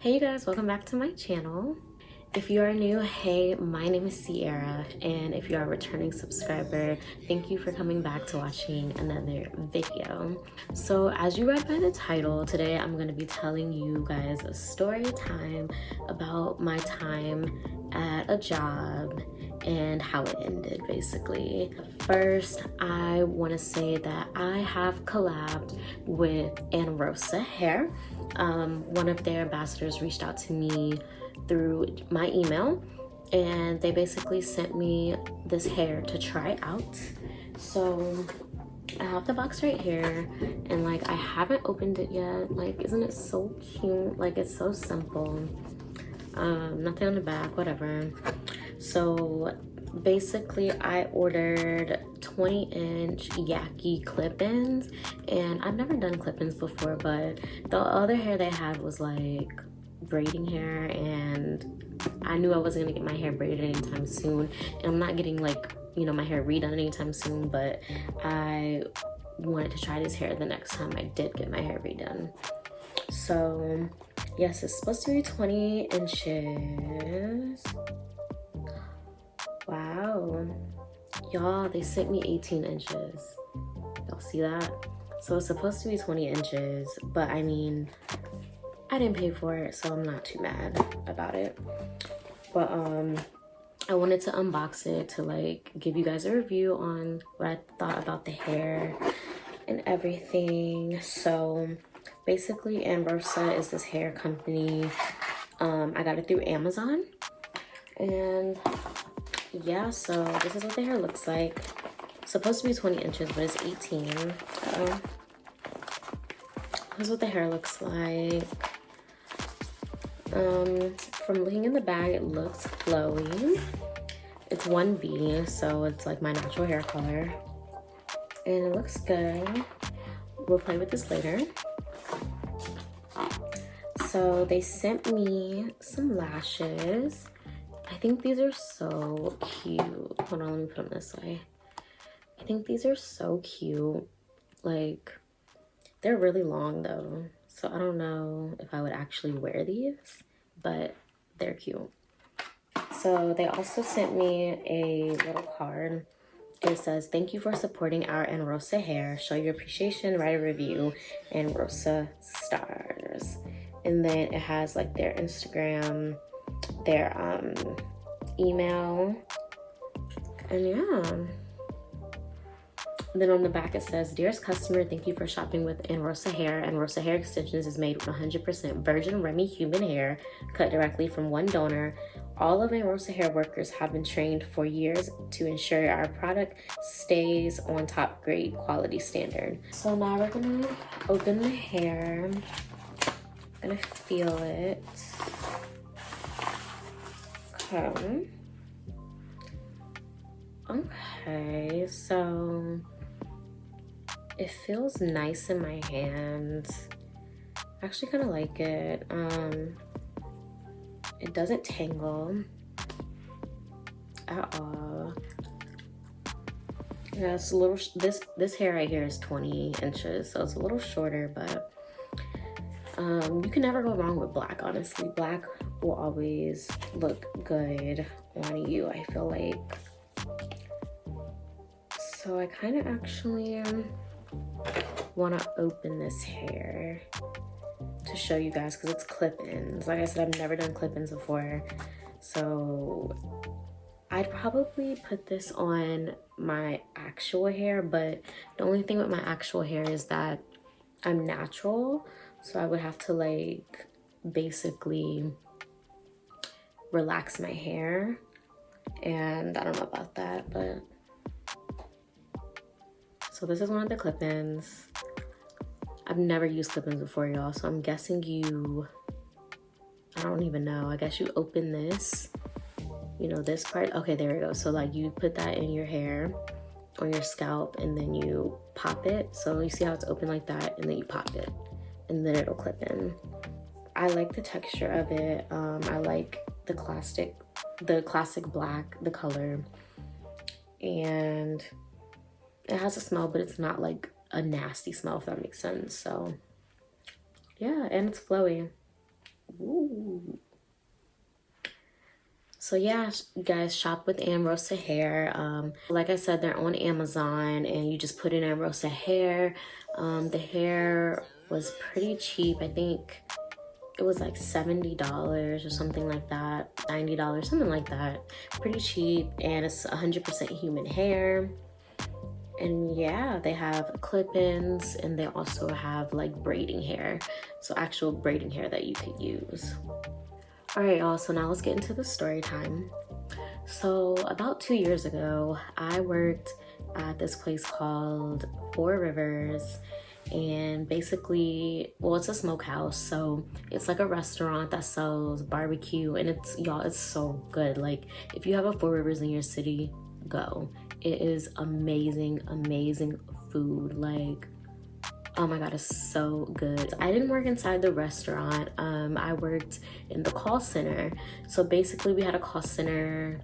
Hey you guys, welcome back to my channel. If you are new, hey, my name is Cierra, and if you are a returning subscriber, thank you for coming back to watching another video. So as you read by the title, today I'm going to be telling you guys a story time about my time at a job and how it ended, basically. First, I want to say that I have collabed with Anrosa hair. One of their ambassadors reached out to me through my email, and they basically sent me this hair to try out. So I have the box right here, and like I haven't opened it yet. Like, isn't it so cute? Like, it's so simple. Nothing on the back, whatever. So basically I ordered 20-inch Yaki clip-ins, and I've never done clip-ins before, but the other hair they had was like braiding hair, and I knew I wasn't gonna get my hair braided anytime soon, and I'm not getting, like, you know, my hair redone anytime soon, but I wanted to try this hair the next time I did get my hair redone. So yes, it's supposed to be 20 inches. Wow, y'all, they sent me 18 inches. Y'all see that? So it's supposed to be 20 inches, but I mean, I didn't pay for it, so I'm not too mad about it. But I wanted to unbox it to like give you guys a review on what I thought about the hair and everything. So basically, Anrosa is this hair company. I got it through Amazon, and yeah, so this is what the hair looks like. It's supposed to be 20 inches, but it's 18. So this is what the hair looks like. From looking in the bag, it looks flowy. It's 1B, so it's like my natural hair color, and it looks good. We'll play with this later. So they sent me some lashes. I think these are so cute. Hold on, let me put them this way. I think these are so cute. Like, they're really long though, so I don't know if I would actually wear these, but they're cute. So they also sent me a little card. It says, "Thank you for supporting our Anrosa hair. Show your appreciation, write a review, Anrosa stars." And then it has like their Instagram, their email, and yeah. Then on the back it says, "Dearest customer, thank you for shopping with Anrosa hair. Anrosa hair extensions is made with 100% virgin Remy human hair cut directly from one donor. All of Anrosa hair workers have been trained for years to ensure our product stays on top grade quality standard." So now we're gonna open the hair. I'm gonna feel it. Okay, so it feels nice in my hands. I actually kind of like it. It doesn't tangle at all. Yeah, it's a little, this hair right here is 20 inches, so it's a little shorter, but you can never go wrong with black, honestly. Black will always look good on you, I feel like. So I kind of actually want to open this hair to show you guys, because it's clip-ins. Like I said, I've never done clip-ins before, so I'd probably put this on my actual hair, but the only thing with my actual hair is that I'm natural, so I would have to like basically relax my hair, and I don't know about that. But so this is one of the clip-ins. I've never used clip-ins before, y'all, so I'm guessing I don't even know, I guess you open this, you know, this part. Okay, there we go. So like you put that in your hair, on your scalp, and then you pop it. So you see how it's open like that, and then you pop it, and then it'll clip in. I like the texture of it. I like the classic black, the color, and it has a smell, but it's not like a nasty smell, if that makes sense. So yeah, and it's flowy. Woo. So yeah, you guys, shop with Anrosa hair. Like I said, they're on Amazon, and you just put in Anrosa hair. The hair was pretty cheap. I think it was like $70 or something like that, $90, something like that. Pretty cheap, and it's 100% human hair. And yeah, they have clip-ins, and they also have like braiding hair, so actual braiding hair that you could use. All right, y'all, so now let's get into the story time. So about 2 years ago, I worked at this place called Four Rivers, and basically, well, it's a smokehouse, so it's like a restaurant that sells barbecue, and it's, y'all, it's so good. Like, if you have a Four Rivers in your city, go. It is amazing, amazing food. Like, oh my God, it's so good. I didn't work inside the restaurant. I worked in the call center. So basically we had a call center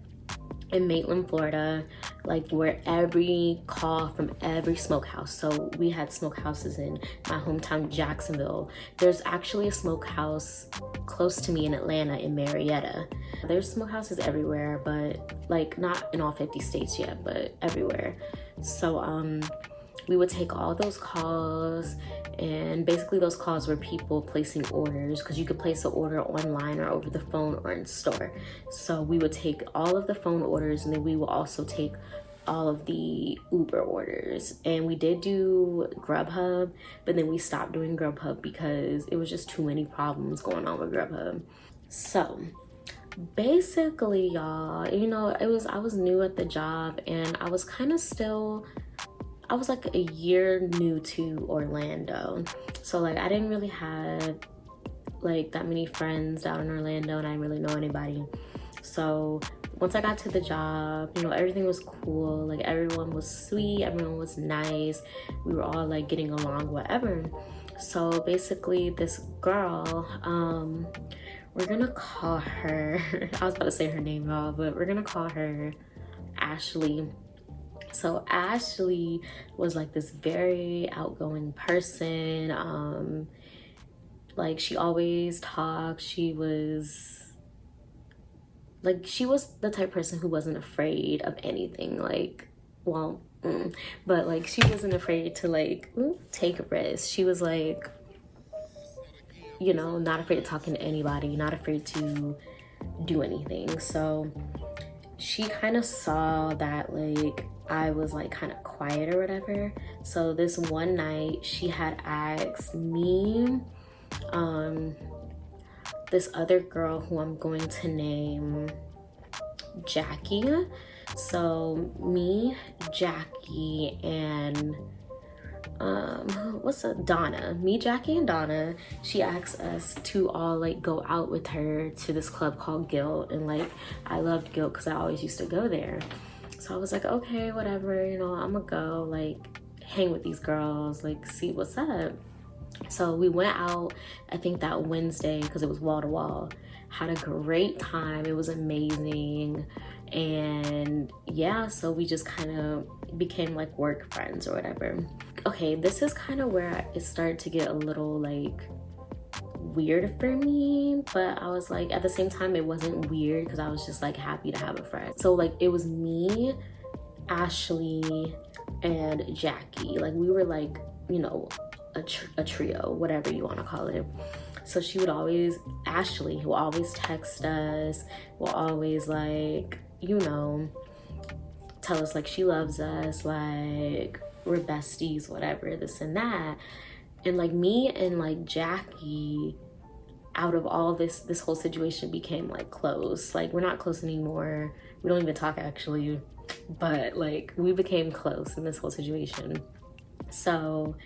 in Maitland, Florida, like where every call from every smokehouse. So we had smokehouses in my hometown, Jacksonville. There's actually a smokehouse close to me in Atlanta, in Marietta. There's smokehouses everywhere, but like not in all 50 states yet, but everywhere. So we would take all those calls, and basically those calls were people placing orders, because you could place an order online or over the phone or in store. So we would take all of the phone orders, and then we will also take all of the Uber orders. And we did do Grubhub, but then we stopped doing Grubhub because it was just too many problems going on with Grubhub. So basically, y'all, you know, I was new at the job, and I was kind of still, I was like a year new to Orlando. So like I didn't really have like that many friends down in Orlando, and I didn't really know anybody. So once I got to the job, you know, everything was cool. Like everyone was sweet, everyone was nice. We were all like getting along, whatever. So basically this girl, we're gonna call her, I was about to say her name, y'all, but we're gonna call her Ashley. So Ashley was like this very outgoing person. Like she always talked. She was the type of person who wasn't afraid of anything. Like, well, but like she wasn't afraid to like take a risk. She was like, you know, not afraid of talking to anybody, not afraid to do anything. So she kind of saw that like I was like kind of quiet or whatever. So this one night she had asked me, this other girl who I'm going to name Jackie. So me, Jackie, and Donna. Me, Jackie, and Donna. She asked us to all like go out with her to this club called Guild, and like I loved Guild because I always used to go there. So I was like, okay, whatever, you know, I'm gonna go like hang with these girls, like see what's up. So we went out, I think that Wednesday, because it was wall to wall. Had a great time. It was amazing. And yeah, so we just kind of became like work friends or whatever. Okay, this is kind of where it started to get a little like weird for me, but I was like, at the same time, it wasn't weird because I was just like happy to have a friend. So like it was me, Ashley, and Jackie. Like we were like, you know, a trio, whatever you want to call it. So she would always, Ashley, who always text us, will always like, you know, tell us like she loves us, like we're besties, whatever, this and that. And like me and like Jackie, out of all this whole situation became like close. Like we're not close anymore. We don't even talk actually, but like we became close in this whole situation. So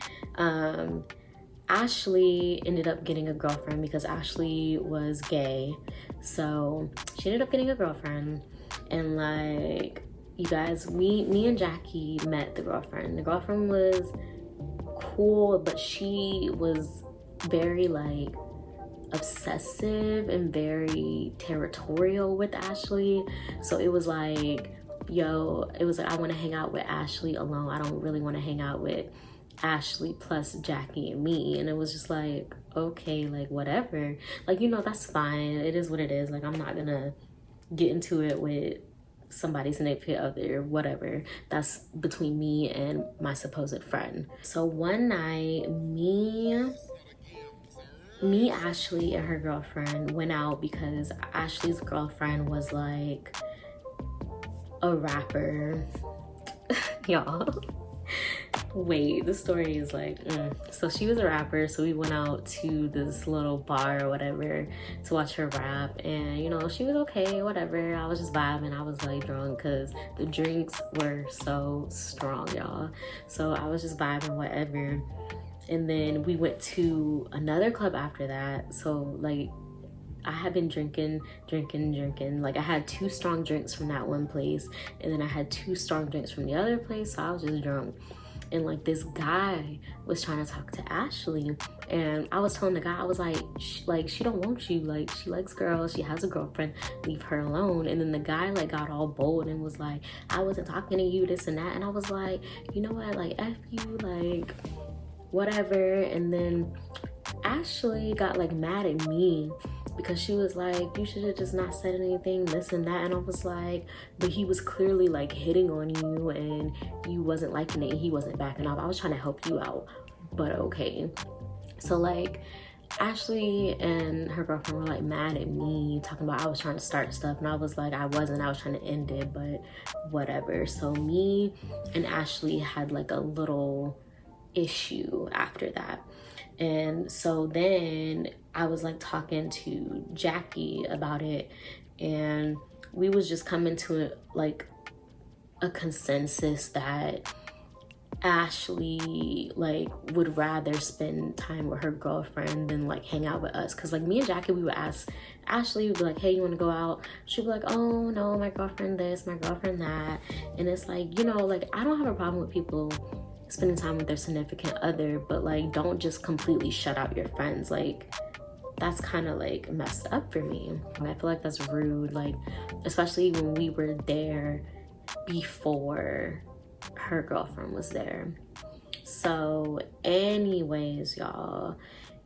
Ashley ended up getting a girlfriend because Ashley was gay. So she ended up getting a girlfriend, and like you guys, me and Jackie met the girlfriend. The girlfriend was cool, but she was very like obsessive and very territorial with Ashley. So it was like, yo, it was like, I want to hang out with Ashley alone. I don't really want to hang out with Ashley plus Jackie and me. And it was just like, okay, like whatever. Like, you know, that's fine. It is what it is. Like, I'm not gonna get into it with somebody's significant other, whatever. That's between me and my supposed friend. So one night, Ashley and her girlfriend went out because Ashley's girlfriend was like a rapper. Y'all, wait, the story is like, So she was a rapper, so we went out to this little bar or whatever to watch her rap, and you know, she was okay, whatever. I was just vibing. I was like drunk because the drinks were so strong, y'all. So I was just vibing, whatever. And then we went to another club after that. So like, I had been drinking. Like, I had 2 strong drinks from that one place, and then I had 2 strong drinks from the other place, so I was just drunk. And like, this guy was trying to talk to Ashley, and I was telling the guy, I was like, she don't want you. Like, she likes girls. She has a girlfriend. Leave her alone. And then the guy like got all bold and was like, I wasn't talking to you, this and that. And I was like, you know what? Like, F you, like, whatever. And then Ashley got like mad at me because she was like, you should have just not said anything, this and that. And I was like, but he was clearly like hitting on you and you wasn't liking it and he wasn't backing off. I was trying to help you out, but okay. So like, Ashley and her girlfriend were like mad at me, talking about I was trying to start stuff, and I was like, I was trying to end it, but whatever. So me and Ashley had like a little issue after that. And so then I was like talking to Jackie about it, and we was just coming to like a consensus that Ashley like would rather spend time with her girlfriend than like hang out with us. Cause like me and Jackie, we would ask Ashley, we'd be like, hey, you want to go out? She'd be like, oh no, my girlfriend this, my girlfriend that. And it's like, you know, like, I don't have a problem with people spending time with their significant other, but like, don't just completely shut out your friends. Like, that's kind of like messed up for me. And I feel like that's rude, like, especially when we were there before her girlfriend was there. So anyways, y'all,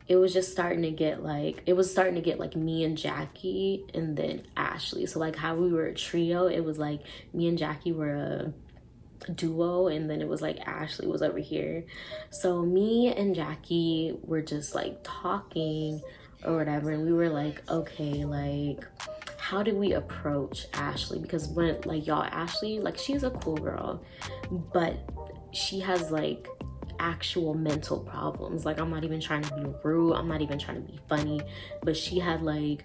it was starting to get like me and Jackie and then Ashley. So like how we were a trio, it was like me and Jackie were a duo, and then it was like Ashley was over here. So me and Jackie were just like talking or whatever, and we were like, okay, like, how do we approach Ashley? Because when like, y'all, Ashley, like, she's a cool girl, but she has like actual mental problems. Like, I'm not even trying to be rude, I'm not even trying to be funny, but she had like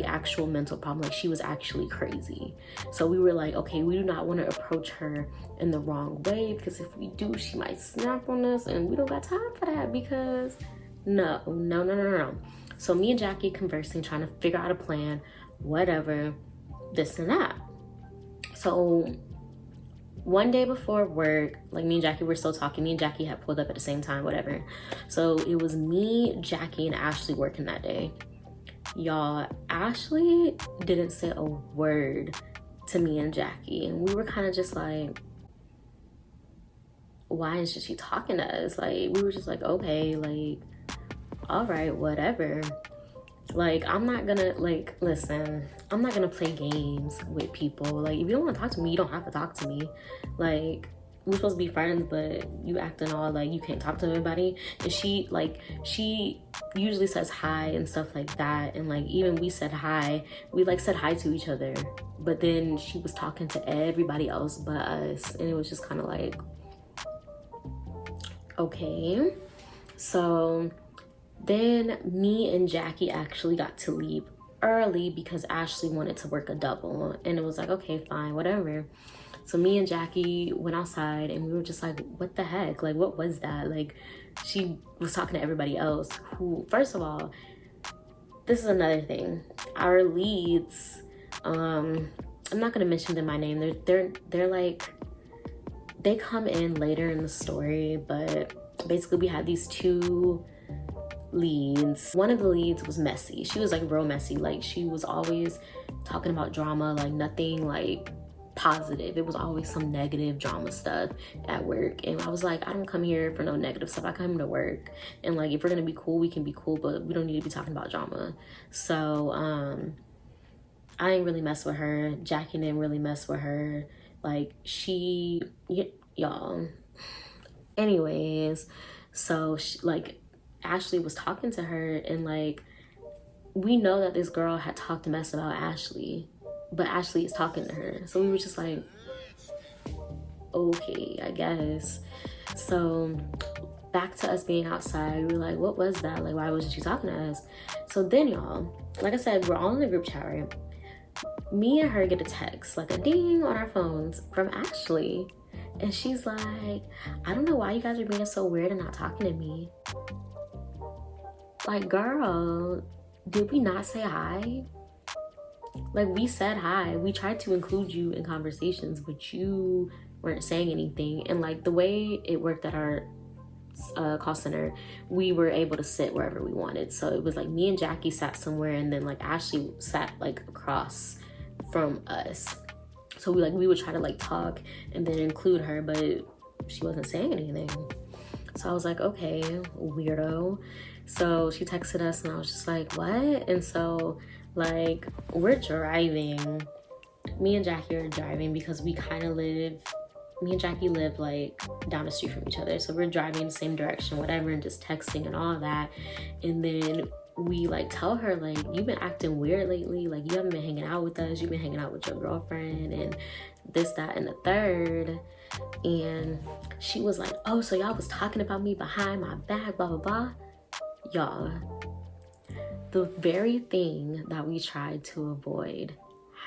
actual mental problems. Like, she was actually crazy. So we were like, okay, we do not want to approach her in the wrong way, because if we do, she might snap on us, and we don't got time for that, because no. So me and Jackie conversing, trying to figure out a plan, whatever, this and that. So one day before work, like, me and Jackie were still talking. Me and Jackie had pulled up at the same time, whatever. So it was me, Jackie, and Ashley working that day. Y'all, Ashley didn't say a word to me and Jackie, and we were kind of just like, why isn't she talking to us? Like, we were just like, okay, like, all right, whatever. Like, I'm not gonna, like, listen, I'm not gonna play games with people. Like, if you don't want to talk to me, you don't have to talk to me. Like, we're supposed to be friends, but you acting all like you can't talk to anybody. And she usually says hi and stuff like that, and like, even we said hi, we like said hi to each other, but then she was talking to everybody else but us, and it was just kind of like, okay. So then me and Jackie actually got to leave early because Ashley wanted to work a double, and it was like, okay, fine, whatever. So me and Jackie went outside, and we were just like, what the heck? Like, what was that? Like, she was talking to everybody else who, first of all, this is another thing. Our leads, I'm not gonna mention them by name. They're like, they come in later in the story, but basically we had these 2 leads. One of the leads was messy. She was like real messy. Like, she was always talking about drama, like nothing like positive. It was always some negative drama stuff at work. And I was like, I don't come here for no negative stuff. I come to work. And like, if we're gonna be cool, we can be cool, but we don't need to be talking about drama. So I didn't really mess with her. Jackie didn't really mess with her. Like, y'all. Anyways, so like, Ashley was talking to her, and like, we know that this girl had talked mess about Ashley, but Ashley is talking to her. So we were just like, okay, I guess. So back to us being outside, we were like, what was that? Like, why wasn't she talking to us? So then, y'all, like I said, we're all in the group chat, right? Me and her get a text, like a ding on our phones from Ashley. And she's like, I don't know why you guys are being so weird and not talking to me. Like, girl, did we not say hi? Like, we said hi. We tried to include you in conversations, but you weren't saying anything. And like, the way it worked at our call center, we were able to sit wherever we wanted. So it was like me and Jackie sat somewhere, and then like Ashley sat like across from us. So we would try to like talk and then include her, but she wasn't saying anything. So I was like, okay, weirdo. So she texted us, and I was just like, what? And so like, we're driving. Me and Jackie are driving because me and Jackie live like down the street from each other. So we're driving the same direction, whatever, and just texting and all that. And then we like tell her, like, you've been acting weird lately. Like, you haven't been hanging out with us. You've been hanging out with your girlfriend and this, that, and the third. And she was like, oh, so y'all was talking about me behind my back, blah, blah, blah. Y'all, the very thing that we tried to avoid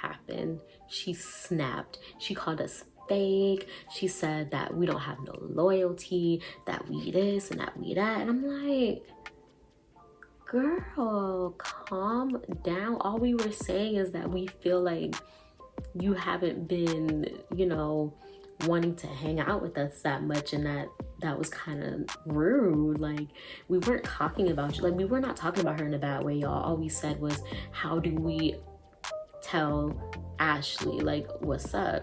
happened. She snapped. She called us fake. She said that we don't have no loyalty, that we this and that we that. And I'm like, girl, calm down. All we were saying is that we feel like you haven't been, you know, wanting to hang out with us that much, and that was kind of rude. Like, we weren't talking about you. Like, we were not talking about her in a bad way, y'all. All we said was, how do we tell Ashley, like, what's up,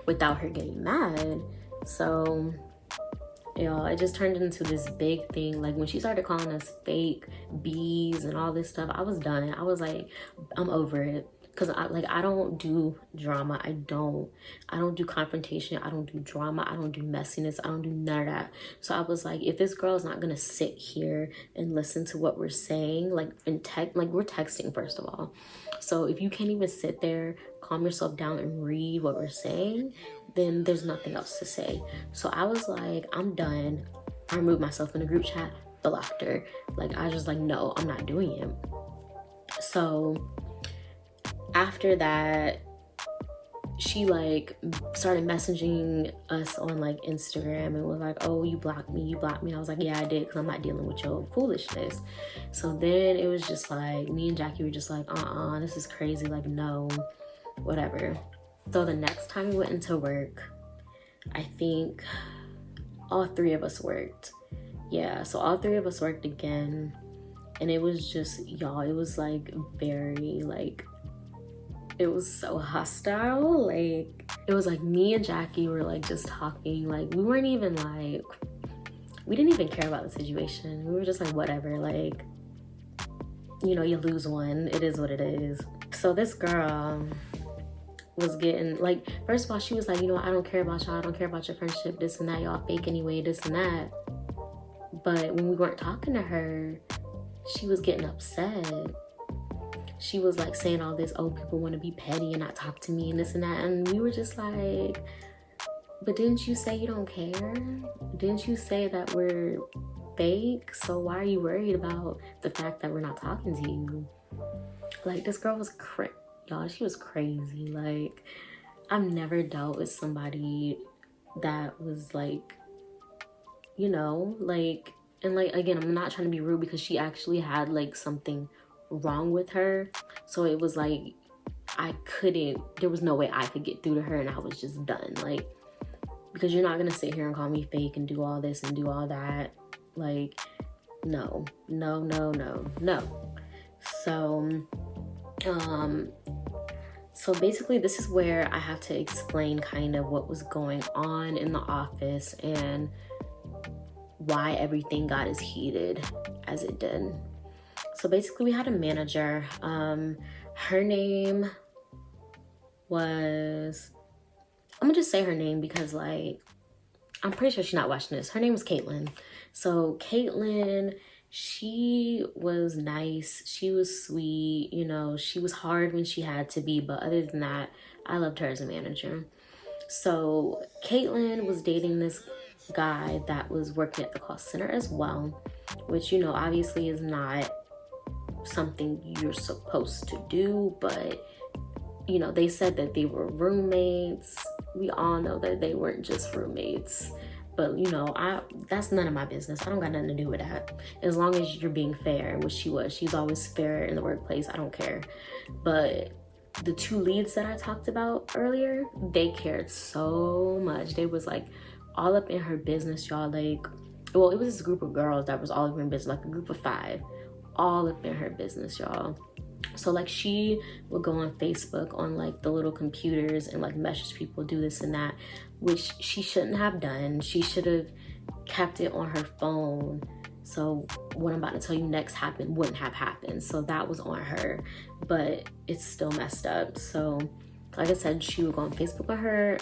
without her getting mad? So, y'all, it just turned into this big thing. Like, when she started calling us fake bees and all this stuff, I was done. I was like, I'm over it. Because I don't do drama. I don't do confrontation. I don't do drama. I don't do messiness. I don't do none of that. So I was like, if this girl is not gonna sit here and listen to what we're saying, like we're texting, first of all. So if you can't even sit there, calm yourself down and read what we're saying, then there's nothing else to say. So I was like, I'm done. I removed myself in the group chat, blocked her. Like, I just like, no, I'm not doing it. So after that, she like started messaging us on like Instagram and was like, oh, you blocked me. And I was like, yeah, I did, because I'm not dealing with your foolishness. So then it was just like, me and Jackie were just like, this is crazy. Like, no, whatever. So the next time we went into work, I think all three of us worked. Yeah, so all three of us worked again. And it was just, y'all, it was like very like, it was so hostile. Like, it was like me and Jackie were like just talking. Like, we weren't even like, we didn't even care about the situation. We were just like, whatever, like, you know, you lose one, it is what it is. So this girl was getting like, first of all, she was like, you know, I don't care about y'all, I don't care about your friendship, this and that, y'all fake anyway, this and that. But when we weren't talking to her, she was getting upset. She was like saying all this, oh, people want to be petty and not talk to me and this and that. And we were just like, but didn't you say you don't care? Didn't you say that we're fake? So why are you worried about the fact that we're not talking to you? Like, this girl was y'all, she was crazy. Like, I've never dealt with somebody that was like, you know, like, and like, again, I'm not trying to be rude, because she actually had like something wrong with her. So it was like, there was no way I could get through to her, and I was just done. Like, because you're not gonna sit here and call me fake and do all this and do all that. Like, no. So basically this is where I have to explain kind of what was going on in the office and why everything got as heated as it did. So basically we had a manager. Her name was, I'm gonna just say her name because like, I'm pretty sure she's not watching this. Her name was Caitlin. So Caitlin, she was nice. She was sweet. You know, she was hard when she had to be. But other than that, I loved her as a manager. So Caitlin was dating this guy that was working at the call center as well, which, you know, obviously is not something you're supposed to do. But, you know, they said that they were roommates. We all know that they weren't just roommates, but you know, that's none of my business. I don't got nothing to do with that. As long as you're being fair, which she was. She's always fair in the workplace. I don't care. But the two leads that I talked about earlier, they cared so much. They was like all up in her business, y'all. Like, well, it was this group of girls that was all up in her business, like a group of 5, all up in her business, y'all. So like she would go on Facebook on like the little computers and like message people, do this and that, which she shouldn't have done. She should have kept it on her phone. So what I'm about to tell you next wouldn't have happened. So that was on her, but it's still messed up. So like I said, she would go on Facebook with her,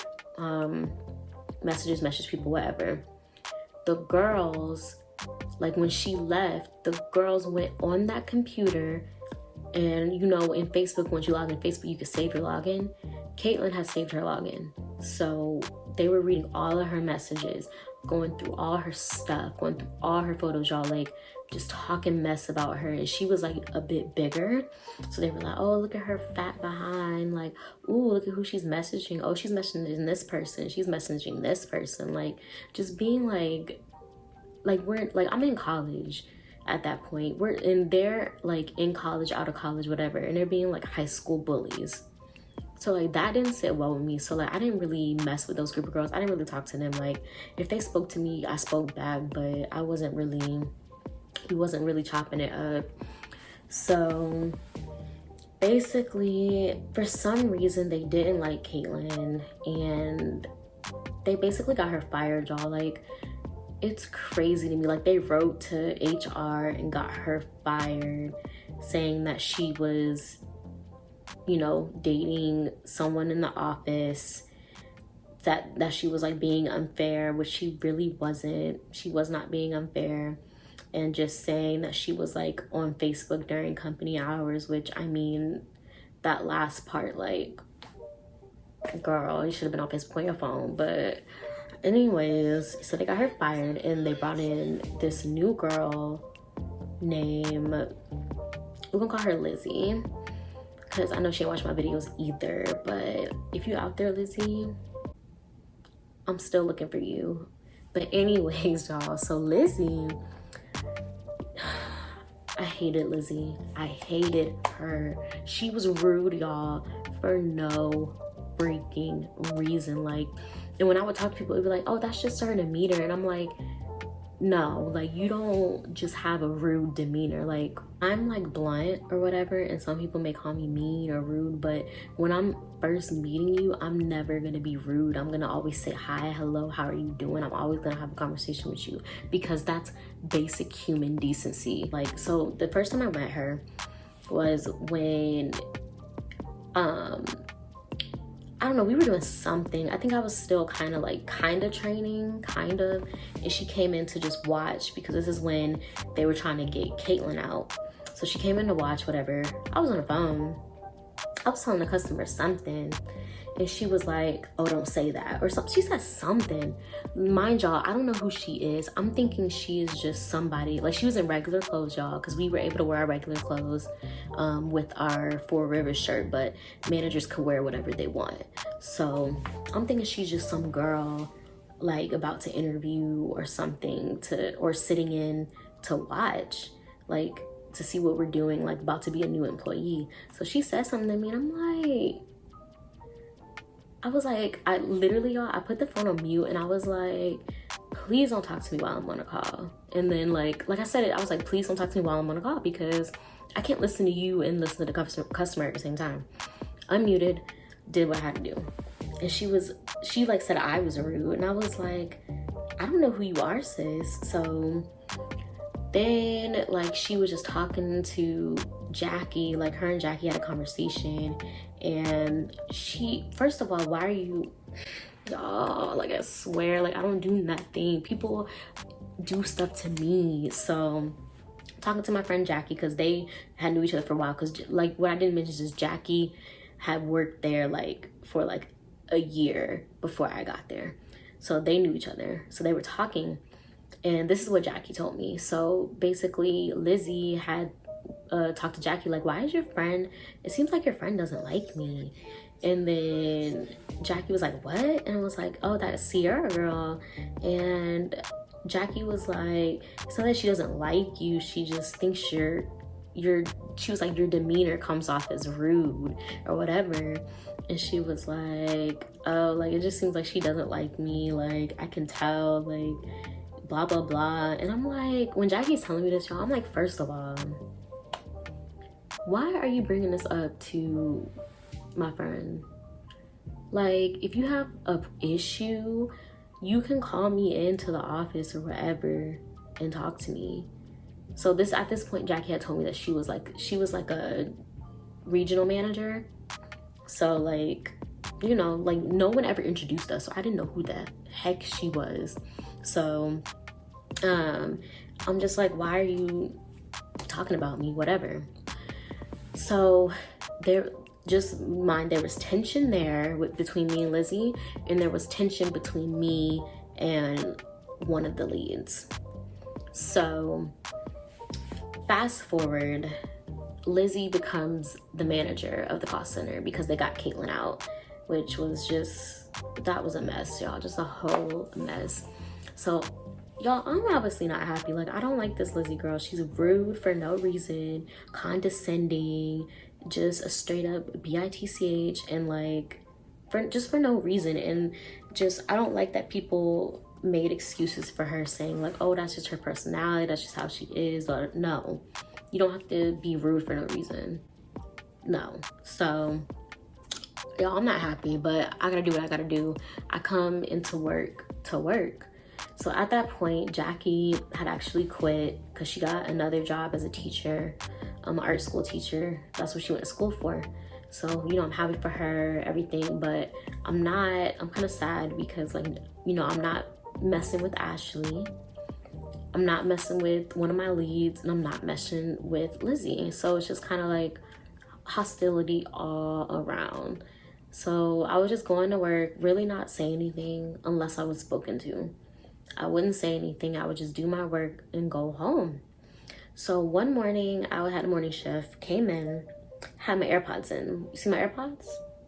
message people, whatever. The girls, like when she left, the girls went on that computer. And you know, in Facebook, once you log in Facebook, you can save your login. Caitlin had saved her login. So they were reading all of her messages, going through all her stuff, going through all her photos, y'all, like just talking mess about her. And she was like a bit bigger. So they were like, oh, look at her fat behind. Like, ooh, look at who she's messaging. Oh, she's messaging this person. She's messaging this person. Like, just being like I'm in college. At that point, we're in there, like in college, out of college, whatever, and they're being like high school bullies. So like that didn't sit well with me. So like I didn't really mess with those group of girls. I didn't really talk to them. Like if they spoke to me, I spoke back, but he wasn't really chopping it up. So basically, for some reason, they didn't like Caitlin, and they basically got her fired, y'all. Like, it's crazy to me. Like, they wrote to HR and got her fired, saying that she was, you know, dating someone in the office, that she was like being unfair, which she really wasn't. She was not being unfair. And just saying that she was like on Facebook during company hours, which, I mean, that last part, like, girl, you should have been on Facebook on your phone. But anyways, so they got her fired, and they brought in this new girl named, we're gonna call her Lizzie, because I know she ain't watched my videos either. But if you out there, Lizzie, I'm still looking for you. But anyways, y'all, so Lizzie, I hated Lizzie. I hated her. She was rude, y'all, for no freaking reason. Like, and when I would talk to people, it'd be like, oh, that's just her demeanor. And I'm like, no, like, you don't just have a rude demeanor. Like, I'm like blunt or whatever, and some people may call me mean or rude, but when I'm first meeting you, I'm never gonna be rude. I'm gonna always say hi, hello, how are you doing? I'm always gonna have a conversation with you, because that's basic human decency. Like, so the first time I met her was when I don't know, we were doing something. I think I was still kind of training, and she came in to just watch, because this is when they were trying to get Caitlin out. So she came in to watch, whatever. I was on the phone. I was telling the customer something, and she was like, oh, don't say that, or something. She said something. Mind y'all, I don't know who she is. I'm thinking she is just somebody, like, she was in regular clothes, y'all, because we were able to wear our regular clothes with our Four Rivers shirt, but managers could wear whatever they want. So I'm thinking she's just some girl, like, about to interview or something, or sitting in to watch, like, to see what we're doing, like, about to be a new employee. So she said something to me, and I'm like, I literally, y'all, I put the phone on mute, and I was like, please don't talk to me while I'm on a call. And then like I said it, I was like, please don't talk to me while I'm on a call, because I can't listen to you and listen to the customer at the same time. unmuted, did what I had to do. And she like said I was rude, and I was like, I don't know who you are, sis. So then like she was just talking to Jackie, like her and Jackie had a conversation, and first of all, why are you, y'all, like I swear, like I don't do nothing. People do stuff to me. So talking to my friend Jackie, because they had knew each other for a while, because like what I didn't mention is Jackie had worked there like for like a year before I got there, so they knew each other. So they were talking, and this is what Jackie told me. So basically Lizzie had talked to Jackie like, why is your friend, it seems like your friend doesn't like me. And then Jackie was like, what? And I was like, oh, that Cierra girl. And Jackie was like, it's not that she doesn't like you, she just thinks she was like, your demeanor comes off as rude or whatever. And she was like, oh, like it just seems like she doesn't like me, like I can tell, like blah blah blah. And I'm like, when Jackie's telling me this, y'all, I'm like, first of all, why are you bringing this up to my friend? Like, if you have a issue, you can call me into the office or wherever and talk to me. So at this point, Jackie had told me that she was like a regional manager. So like, you know, like no one ever introduced us, so I didn't know who the heck she was. So I'm just like, why are you talking about me? Whatever. So there was tension there between me and Lizzie, and there was tension between me and one of the leads. So fast forward, Lizzie becomes the manager of the call center because they got Caitlin out, which was that was a mess, y'all, just a whole mess. So y'all, I'm obviously not happy. Like, I don't like this Lizzie girl. She's rude for no reason, condescending, just a straight up bitch, and like for no reason. And just, I don't like that people made excuses for her, saying like, oh, that's just her personality, that's just how she is. Or no, you don't have to be rude for no reason. No. So y'all, I'm not happy, but I gotta do what I gotta do. I come into work to work. So at that point, Jackie had actually quit because she got another job as a teacher, an art school teacher. That's what she went to school for. So, you know, I'm happy for her, everything, but I'm kind of sad because, like, you know, I'm not messing with Ashley. I'm not messing with one of my leads, and I'm not messing with Lizzie. So it's just kind of like hostility all around. So I was just going to work, really not saying anything unless I was spoken to. I wouldn't say anything. I would just do my work and go home. So one morning, I had a morning shift, came in, had my AirPods in. You see my AirPods?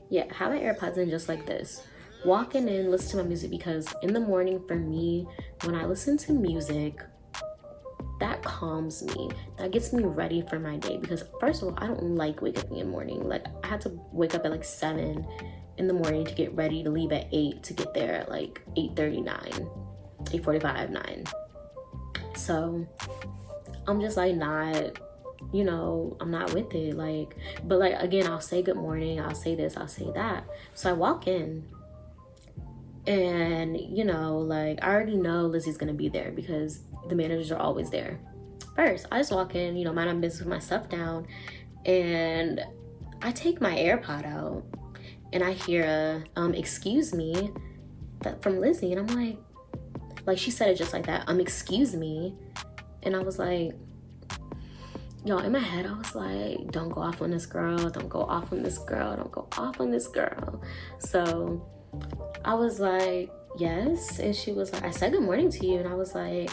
Yeah, had my AirPods in just like this. Walking in, listen to my music, because in the morning for me, when I listen to music, that calms me. That gets me ready for my day, because first of all, I don't like waking up in the morning. Like, I had to wake up at like 7 in the morning to get ready to leave at 8 to get there at like 8:45, 9. So I'm just like not, you know, I'm not with it. Like, but like, again, I'll say good morning, I'll say this, I'll say that. So I walk in, and you know, like, I already know Lizzie's gonna be there because the managers are always there. First, I just walk in, you know, mind my business with my stuff down, and I take my AirPod out, and I hear excuse me, that from Lizzie, and I'm like she said it just like that, excuse me. And I was like, y'all, in my head, I was like, don't go off on this girl, don't go off on this girl, don't go off on this girl. So I was like, yes. And she was like, I said good morning to you. And I was like,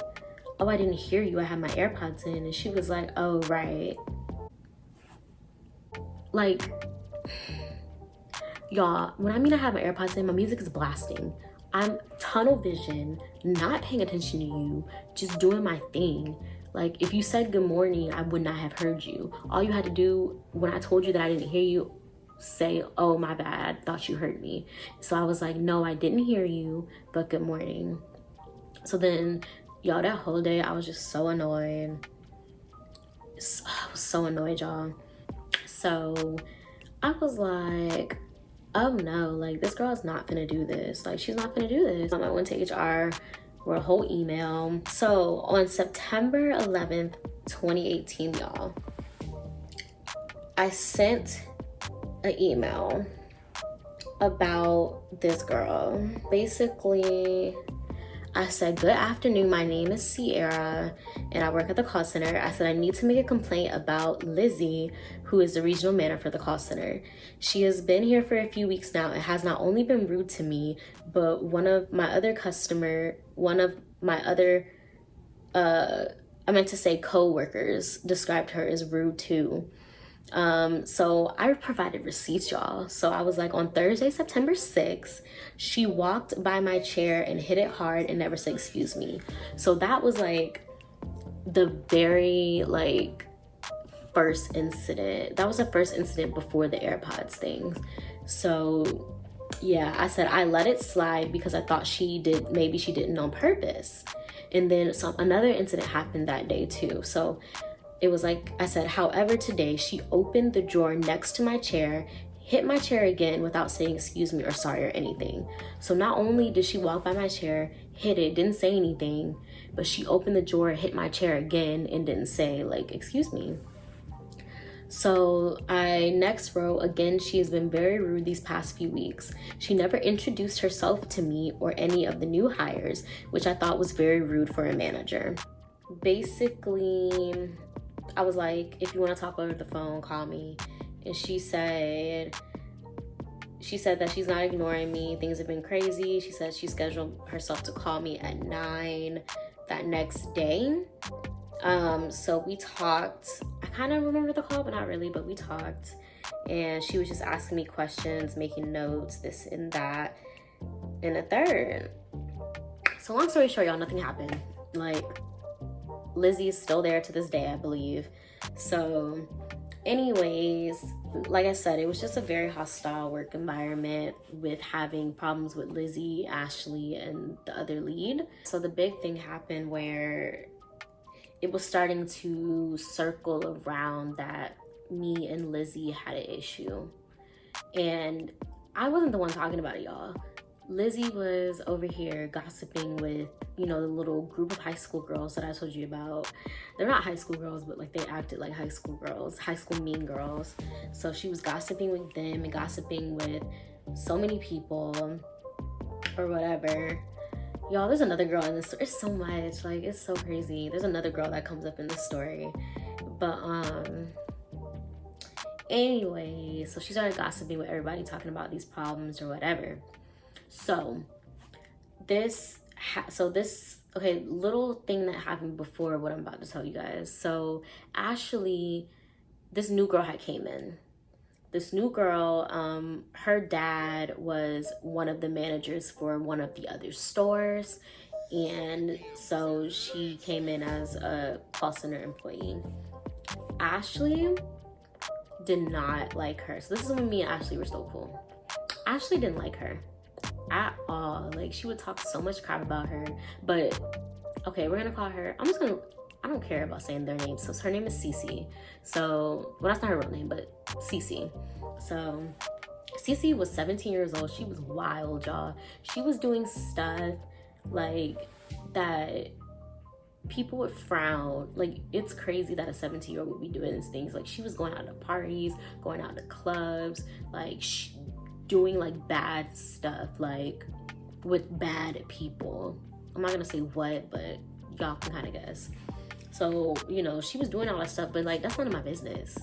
oh, I didn't hear you, I had my AirPods in. And she was like, oh, right. Like, y'all, when I mean I have my AirPods in, my music is blasting. I'm tunnel vision, not paying attention to you, just doing my thing. Like, if you said good morning, I would not have heard you. All you had to do when I told you that I didn't hear you, say, oh, my bad, thought you heard me. So I was like, no, I didn't hear you, but good morning. So then, y'all, that whole day, I was just so annoyed. I was so annoyed, y'all. So I was like, oh no, like this girl is not gonna do this. Like she's not gonna do this. I went to HR, wrote a whole email. So on September 11th, 2018, y'all, I sent an email about this girl. Basically, I said, good afternoon, my name is Cierra and I work at the call center. I said, I need to make a complaint about Lizzie, who is the regional manager for the call center. She has been here for a few weeks now and has not only been rude to me, but one of my other I meant to say co-workers described her as rude too. So I provided receipts, y'all. So I was like, on Thursday, September 6th, she walked by my chair and hit it hard and never said excuse me. So that was like the very first incident. That was the first incident before the AirPods thing. So yeah, I said I let it slide because I thought maybe she didn't on purpose. And then another incident happened that day too. So it was like I said, however, today she opened the drawer next to my chair, hit my chair again without saying excuse me or sorry or anything. So not only did she walk by my chair, hit it, didn't say anything, but she opened the drawer, hit my chair again and didn't say excuse me. So I next wrote, again, she has been very rude these past few weeks. She never introduced herself to me or any of the new hires, which I thought was very rude for a manager. Basically, I was like, if you want to talk over the phone, call me. And she said that she's not ignoring me. Things have been crazy. She said she scheduled herself to call me at 9 that next day. So we talked. I kind of remember the call, but not really, but we talked. And she was just asking me questions, making notes, this and that, and the third. So long story short, y'all, nothing happened. Lizzie is still there to this day, I believe. So anyways, like I said, it was just a very hostile work environment with having problems with Lizzie, Ashley, and the other lead. So the big thing happened where it was starting to circle around that me and Lizzie had an issue. And I wasn't the one talking about it, y'all. Lizzie was over here gossiping with, the little group of high school girls that I told you about. They're not high school girls, but they acted like high school girls, high school mean girls. So she was gossiping with them and gossiping with so many people or whatever. Y'all, there's another girl in this story. It's so much, it's so crazy. There's another girl that comes up in this story. But anyway, so she started gossiping with everybody, talking about these problems or whatever. So little thing that happened before what I'm about to tell you guys. So Ashley, this new girl had came in. This new girl, her dad was one of the managers for one of the other stores. And so she came in as a call center employee. Ashley did not like her. So this is when me and Ashley were still cool. Ashley didn't like her at all. She would talk so much crap about her. But okay, we're gonna call her, I don't care about saying their names. So her name is Cece. So, well, that's not her real name, but Cece. So Cece was 17 years old. She was wild, y'all. She was doing stuff that people would frown. It's crazy that a 17-year-old would be doing these things. She was going out to parties, going out to clubs, doing bad stuff, with bad people. I'm not gonna say what, but y'all can kind of guess. So, she was doing all that stuff, but that's none of my business.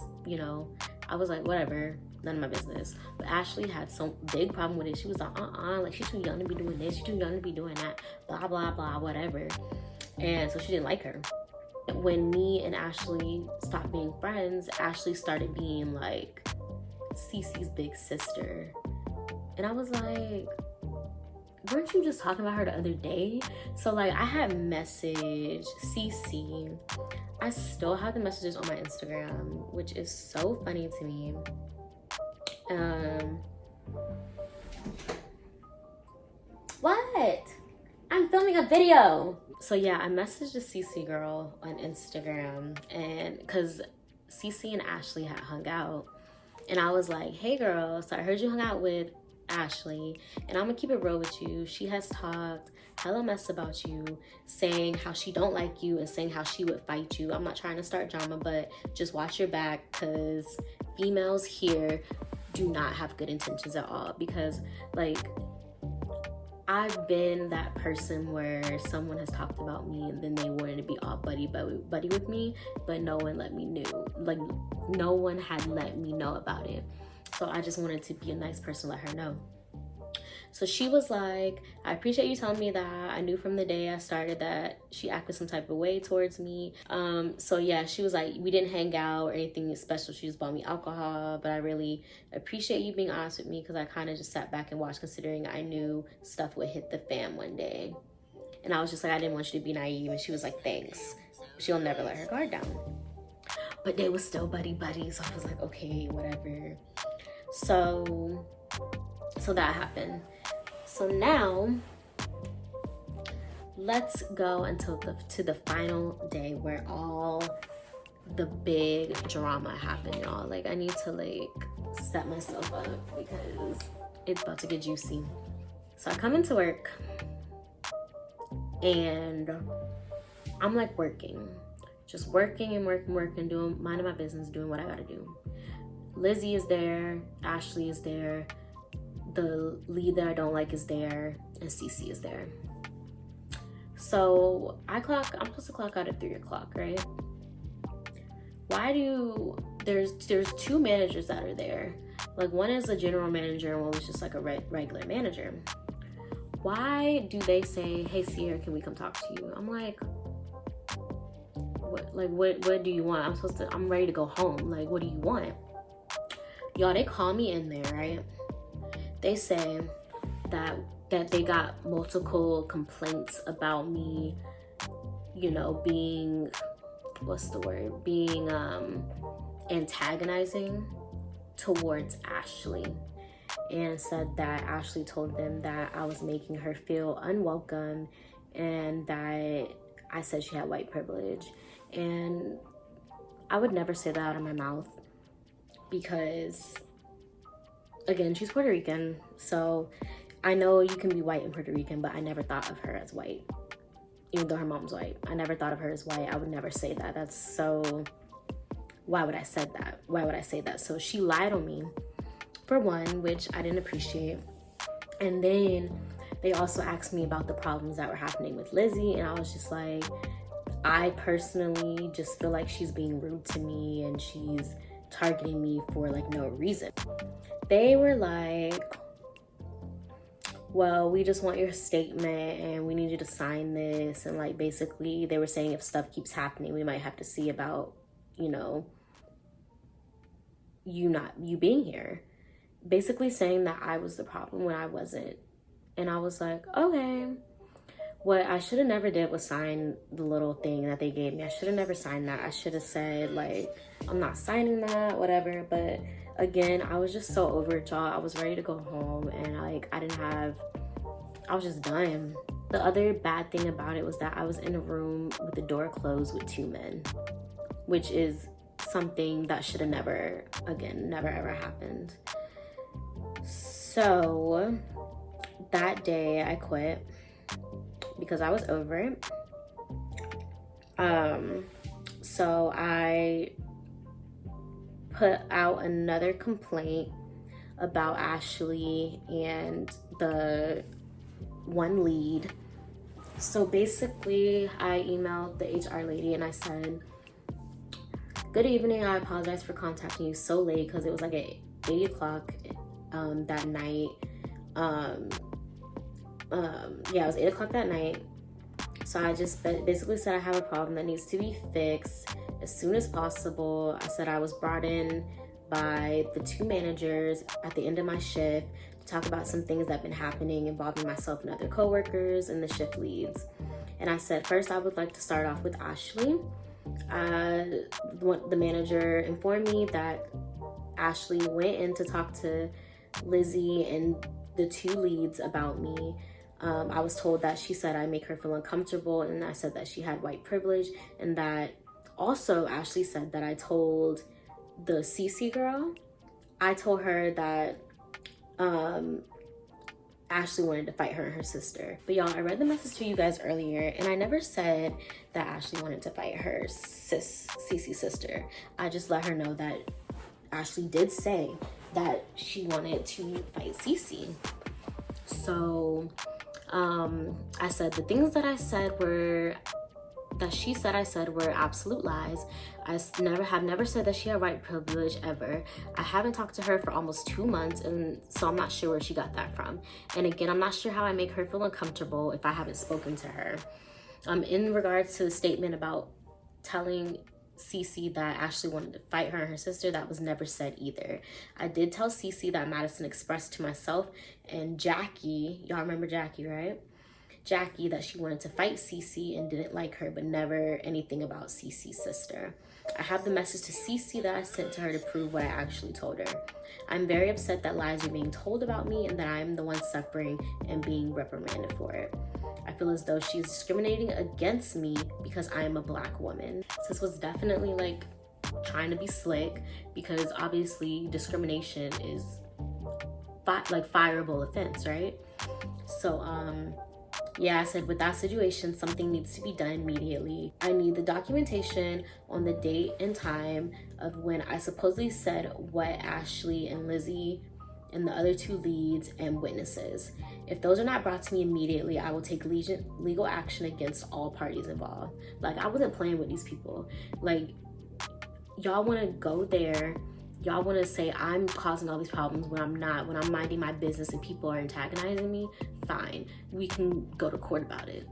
I was like, whatever, none of my business. But Ashley had some big problem with it. She was like, she's too young to be doing this, she's too young to be doing that, blah, blah, blah, whatever. And so she didn't like her. When me and Ashley stopped being friends, Ashley started being Cece's big sister. And I was like, weren't you just talking about her the other day? So I had messaged Cece. I still have the messages on my Instagram, which is so funny to me. What? I'm filming a video. So yeah, I messaged the Cece girl on Instagram, and because Cece and Ashley had hung out. And I was like, hey girl, so I heard you hung out with Ashley, and I'm gonna keep it real with you. She has talked hella mess about you, saying how she don't like you and saying how she would fight you. I'm not trying to start drama, but just watch your back, because females here do not have good intentions at all. Because like, I've been that person where someone has talked about me and then they wanted to be all buddy with me, but no one let me know. Like, no one had let me know about it. So I just wanted to be a nice person, let her know. So she was like, I appreciate you telling me that. I knew from the day I started that she acted some type of way towards me. So yeah, she was like, we didn't hang out or anything special. She just bought me alcohol, but I really appreciate you being honest with me, because I kind of just sat back and watched, considering I knew stuff would hit the fan one day. And I was just like, I didn't want you to be naive. And she was like, thanks. She'll never let her guard down. But they were still buddy. So I was like, okay, whatever. So that happened. So now let's go to the final day where all the big drama happened, y'all. Like, I need to like set myself up because it's about to get juicy. So I come into work and I'm like just working and working, doing, minding my business, doing what I gotta do. Lizzie is there, Ashley is there, the lead that I don't like is there, and Cece is there. So I'm supposed to clock out at 3 o'clock, right? There's two managers that are there. Like, one is a general manager and one was just like a regular manager. Why do they say, hey Cierra, can we come talk to you? I'm like, what do you want? I'm ready to go home. Like, what do you want? Y'all, they call me in there, right? They say that they got multiple complaints about me, you know, being, antagonizing towards Ashley, and said that Ashley told them that I was making her feel unwelcome and that I said she had white privilege. And I would never say that out of my mouth, because again, she's Puerto Rican, so I know you can be white and Puerto Rican, but I never thought of her as white. Even though her mom's white, I never thought of her as white. I would never say that. That's so, why would I say that? So she lied on me, for one, which I didn't appreciate. And then they also asked me about the problems that were happening with Lizzie, and I was just like, I personally just feel like she's being rude to me and she's targeting me for like no reason. They were like, well, we just want your statement and we need you to sign this. And like, basically they were saying if stuff keeps happening, we might have to see about, you know, you being here. Basically saying that I was the problem when I wasn't. And I was like, okay. What I should have never did was sign the little thing that they gave me. I should have never signed that. I should have said, like, I'm not signing that, whatever. But again, I was just so over it, y'all. I was ready to go home, and like, I was just done. The other bad thing about it was that I was in a room with the door closed with two men, which is something that should have never ever happened. So that day I quit because I was over it. So I put out another complaint about Ashley and the one lead. So basically I emailed the HR lady and I said, good evening, I apologize for contacting you so late, because it was like at 8 o'clock that night. Yeah, it was 8 o'clock that night. So I just basically said I have a problem that needs to be fixed as soon as possible. I said I was brought in by the two managers at the end of my shift to talk about some things that have been happening involving myself and other coworkers and the shift leads. And I said, first, I would like to start off with Ashley. The manager informed me that Ashley went in to talk to Lizzie and the two leads about me. I was told that she said I make her feel uncomfortable, and I said that she had white privilege, and that also Ashley said that I told the CC girl I told her that Ashley wanted to fight her and her sister. But y'all, I read the message to you guys earlier, and I never said that Ashley wanted to fight her Cece's sister. I just let her know that Ashley did say that she wanted to fight Cece. So I said the things that she said I said were absolute lies. I have never said that she had white privilege ever. I haven't talked to her for almost 2 months, and so I'm not sure where she got that from. And again, I'm not sure how I make her feel uncomfortable if I haven't spoken to her. In regards to the statement about telling Cece that Ashley wanted to fight her and her sister, that was never said either. I did tell Cece that Madison expressed to myself and Jackie, y'all remember Jackie, right? Jackie, that she wanted to fight Cece and didn't like her, but never anything about Cece's sister. I have the message to Cece that I sent to her to prove what I actually told her. I'm very upset that lies are being told about me and that I'm the one suffering and being reprimanded for it. I feel as though she's discriminating against me because I am a Black woman. This was definitely like trying to be slick, because obviously discrimination is like fireable offense, right? So yeah, I said with that situation, something needs to be done immediately. I need the documentation on the date and time of when I supposedly said what Ashley and Lizzie and the other 2 leads and witnesses. If those are not brought to me immediately, I will take legal action against all parties involved. Like, I wasn't playing with these people. Like, y'all want to go there, y'all want to say I'm causing all these problems when I'm not, when I'm minding my business and people are antagonizing me, fine, we can go to court about it.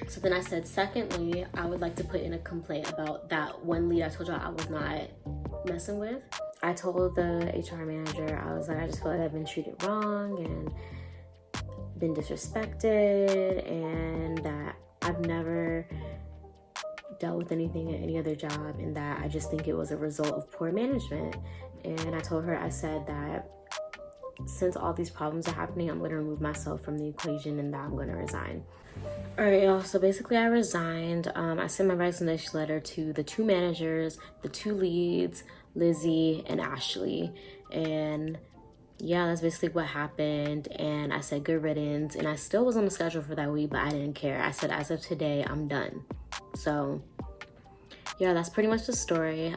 So then I said, secondly, I would like to put in a complaint about that one lead I told y'all I was not messing with. I told the HR manager, I was like, I just feel like I've been treated wrong and been disrespected, and that I've never dealt with anything at any other job, and that I just think it was a result of poor management. And I told her, I said that since all these problems are happening, I'm going to remove myself from the equation and that I'm going to resign. All right, y'all, so basically I resigned. I sent my resignation letter to the 2 managers, the 2 leads, Lizzie and Ashley, and yeah, that's basically what happened. And I said good riddance, and I still was on the schedule for that week, but I didn't care. I said as of today, I'm done. So yeah, that's pretty much the story.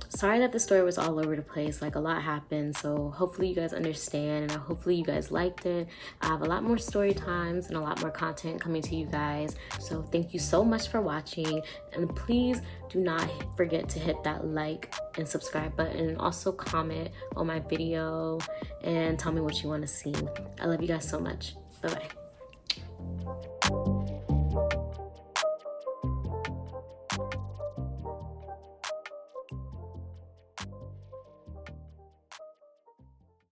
Sorry that the story was all over the place, like a lot happened, so hopefully you guys understand, and hopefully you guys liked it. I have a lot more story times and a lot more content coming to you guys, so thank you so much for watching, and please do not forget to hit that like and subscribe button, and also comment on my video and tell me what you want to see. I love you guys so much. Bye bye.